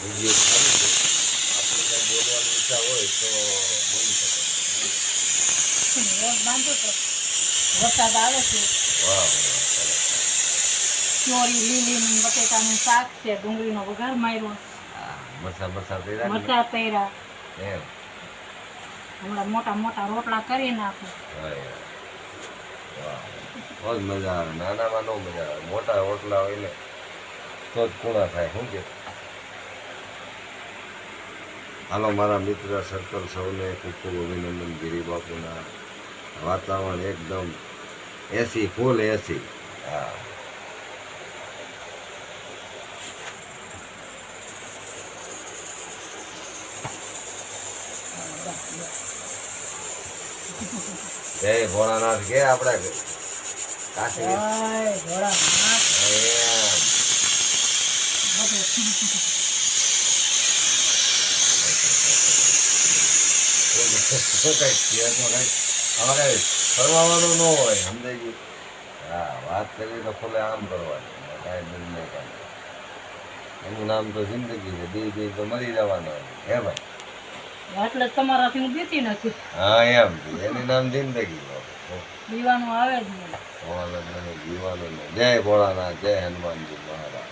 Video સારું છે. આપણે કંઈ બોલવાની ઈચ્છા હોય તો બોલી શકો. રોજ બાંધો તો વરસાદ આવે છે. વાહ સરસ. ચોરી લીલી બટેટાનું શાક છે, ડુંગળીનો વઘાર માર્યો, મરસા મરસા કર્યા ને? મરચાં તૈરા. એમ હમણાં મોટા મોટા રોટલા કરી નાખું. વાહ બહુ જ મજા આવે. નાનામાં ન મજા આવે, મોટા રોટલા હોય ને તો જ કુણા થાય. શું કે હાલો મારા મિત્ર સર્કલ સૌને ખૂબ ખૂબ અભિનંદન. ગિરી બાપુના વાતાવરણ એકદમ એસી, ફૂલ એસી. હા જય ભોળાનાથ કે આપણે કાશી જય ભોળાનાથ. એમ ફરવાનું ન હોય, સમજાઈ ગયું? હા વાત કરી તો ખુલ્લે આમ કરવાની, કાંઈ દિલ નહીં કાંઈ. એનું નામ તો જિંદગી છે. દી તો મરી જવાના હે ભાઈ. એટલે તમારાથી હું બીતી નથી. હા એમ એનું નામ જિંદગી. દીવાનું આવે જ નહીં. જીવાનું નહીં. જય ભોળાનાથ, જય હનુમાનજી મહારાજ.